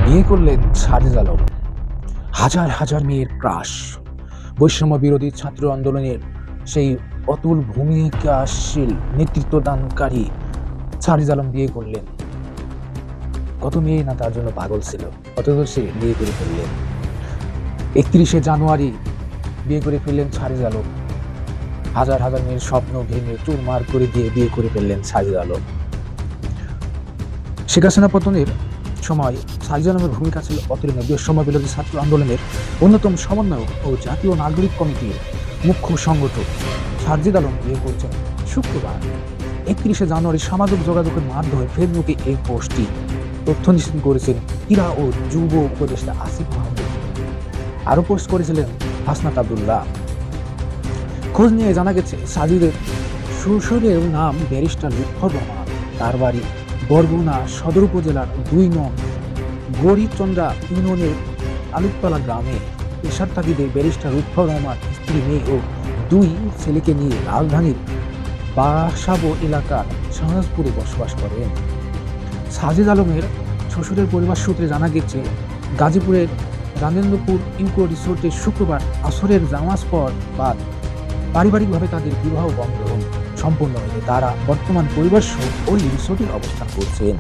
বিয়ে করলেন সাজেদ আলম। হাজার হাজার মেয়ের ক্রাশ। বৈষম্য বিরোধী ছাত্র আন্দোলনের সেই অতুল ভূমিকাশীল নেতৃত্বদানকারী সাজেদ আলম বিয়ে করলেন। কত মেয়ে না তার জন্য পাগল ছিল, অথচ সে বিয়ে করে ফেললেন। 31শে জানুয়ারি বিয়ে করে ফেললেন সাজেদ আলম। হাজার হাজার মেয়ের স্বপ্ন ভেঙে চুরমার করে দিয়ে বিয়ে করে ফেললেন সাজেদ আলম। শেখ হাসিনা পতনের সময় সাজেদ আলমের ভূমিকা ছিল অতুলনীয়। বৈষম্য বিরোধী ছাত্র আন্দোলনের অন্যতম সমন্বয়ক ও জাতীয় নাগরিক কমিটির মুখ্য সংগঠক সাজেদ আলম বিয়ে করছেন শুক্রবার 31শে জানুয়ারি। সামাজিক যোগাযোগের মাধ্যমে ফেসবুকে এই পোস্টটি তথ্য নিশ্চিত করেছেন ক্রীড়া ও যুব উপদেষ্টা আসিফ মাহমুদ। আরো পোস্ট করেছিলেন হাসনাত আব্দুল্লাহ। খোঁজ নিয়ে জানা গেছে সাজিদের শ্বশুরের নাম ব্যারিস্টার লুৎফর রহমান। তার বাড়ি বরগুনা সদর উপজেলার 2 নং গরিচন্দ্রা ইউনিয়নের আলুকতলা গ্রামে। পেশার তাগিদে ব্যারিস্টার লুৎফর রহমান স্ত্রী, মেয়ে ও 2 ছেলেকে নিয়ে রাজধানীর বাসাবো এলাকার শাহনাজপুরে বসবাস করেন। সাজেদ আলমের শ্বশুরের পরিবার সূত্রে জানা গেছে গাজীপুরের রামেন্দ্রপুর ইউকো রিসোর্টে শুক্রবার আসরের নামাজ পর বাদ পারিবারিকভাবে তাদের বিবাহ বন্ধন সম্পন্ন হয়েছে। তারা বর্তমান পরিবার সহ ওই রিসোর্টে অবস্থান করছেন।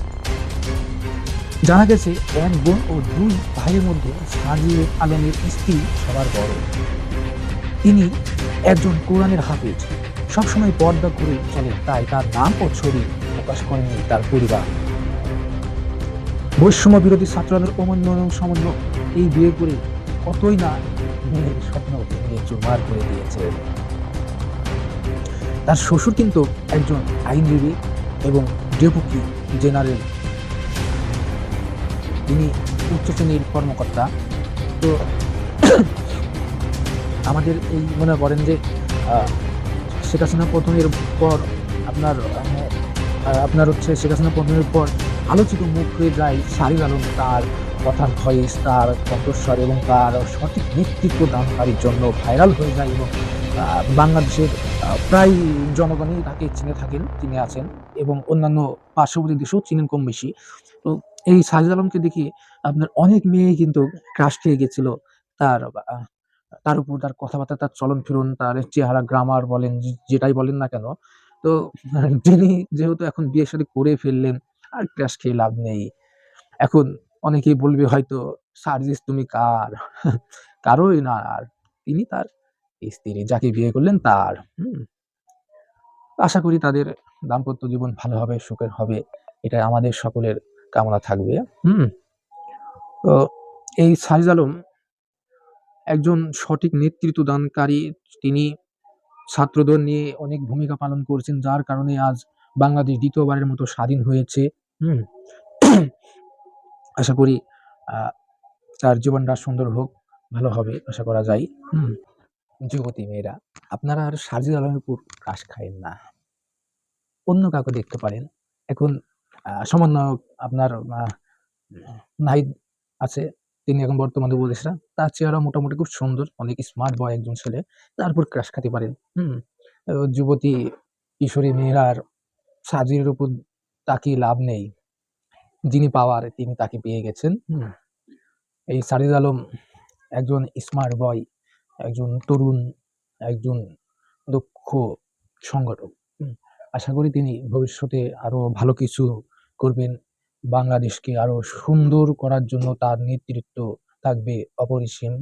জানা গেছে 1 বোন ও 2 ভাইয়ের মধ্যে সাজেদ আলমের স্ত্রী সবার বড়। তিনি একজন কোরআনের হাফেজ, সবসময় পর্দা করে চলেন, তাই তার নাম ও ছবি প্রকাশ করেনি তার পরিবার। বৈষম্য বিরোধী ছাত্র আন্দোলনের অমূল্য সমন্বয় এই বিয়ে করে কতই না মেয়ের স্বপ্ন ভেঙে চুরমার করে দিয়েছে। তার শ্বশুর কিন্তু একজন আইনজীবী এবং ডেপুটি জেনারেল, তিনি উচ্চ শ্রেণীর কর্মকর্তা। তো আমাদের এই মনে করেন যে শেখ হাসিনা পতনের পর আপনার হচ্ছে শেখ হাসিনা পতনের পর আলোচিত মুখ হয়ে যায় সাজেদ আলম। তার কথার ভয়েস, তার কণ্ঠস্বর এবং তার সঠিক নেতৃত্ব দানকারীর জন্য ভাইরাল হয়ে যায় এবং বাংলাদেশের প্রায় জনগণই তাকে চিনে আছেন এবং অন্যান্য পার্শ্ববর্তী দেশেও চিনেন কম বেশি। তো এই সাজেদ আলমকে দেখে আপনার অনেক মেয়ে কিন্তু ক্রাশ খেয়ে গেছিল তার তার উপর, তার কথাবার্তা, তার চলন ফিরন, তার চেহারা, গ্রামার বলেন, যেটাই বলেন না কেন। তো তিনি যেহেতু এখন বিয়ে শাদী করে ফেললেন, আর ক্রাশ খেয়ে লাভ নেই। এখন অনেকেই বলবে হয়তো, সার্জিস তুমি কার? কারোই না, আর তিনি তার স্ত্রী, যাকে বিয়ে করলেন তার। আশা করি তাদের দাম্পত্য জীবন ভালো হবে, সুখের হবে, এটা আমাদের সকলের কামনা থাকবে। তো এই সাজেদ আলম একজন সঠিক নেতৃত্ব দানকারী। তিনি ছাত্রদল নিয়ে অনেক ভূমিকা পালন করেছেন, যার কারণে আজ বাংলাদেশ দ্বিতীয়বারের মতো স্বাধীন হয়েছে। আশা করি তার জীবনটা সুন্দর হোক, ভালো হবে, আশা করা যায়। যুবতী মেয়েরা, আপনারা আর সাজেদ আলমের উপর ক্রাশ খায়েন না, অন্য কাউকে দেখতে পারেন। এখন সমন্বয়ক আপনার নাহিদ আছে, তিনি এখন বর্তমানে উপদেষ্টা। তার চেহারা মোটামুটি খুব সুন্দর, অনেক স্মার্ট বয় একজন ছেলে, তারপর ক্রাশ খেতে পারেন। যুবতী কিশোরী মেয়েরার সাজের উপর তাকিয়ে লাভ নেই, যিনি পাওয়ার তিনি তাকে পেয়ে গেছেন। এই সাজেদ আলম একজন স্মার্ট বয়, একজন তরুণ, একজন দক্ষ সংগঠক। আশা করি তিনি ভবিষ্যতে আরো ভালো কিছু করবেন, বাংলাদেশকে আরো সুন্দর করার জন্য তার নেতৃত্ব থাকবে অপরিসীম।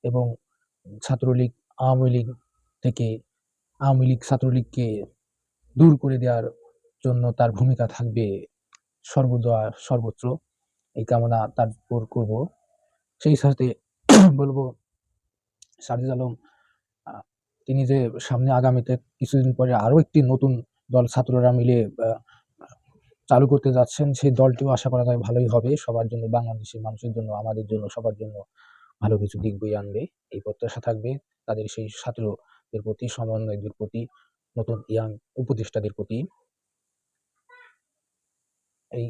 এবং ছাত্রলীগ, আওয়ামী লীগ থেকে আওয়ামী লীগ ছাত্রলীগকে দূর করে দেওয়ার জন্য তার ভূমিকা থাকবে সর্বদা সর্বত্র। এই কামনা তার উপর করব। সেই সাথে বলবো সাজেদ আলম তিনি যে সামনে আগামীতে কিছুদিন পরে আরো একটি নতুন দল ছাত্ররা মিলে চালু করতে যাচ্ছেন, সেই দলটিও আশা করা যায় ভালোই হবে, সবার জন্য, বাংলাদেশের মানুষের জন্য, আমাদের জন্য, সবার জন্য ভালো কিছু দিক বয়ে আনবে, এই প্রত্যাশা থাকবে তাদের সেই ছাত্রদের প্রতি, সমন্বয়কদের প্রতি, নতুন ইয়াং উপদেষ্টাদের প্রতি। এই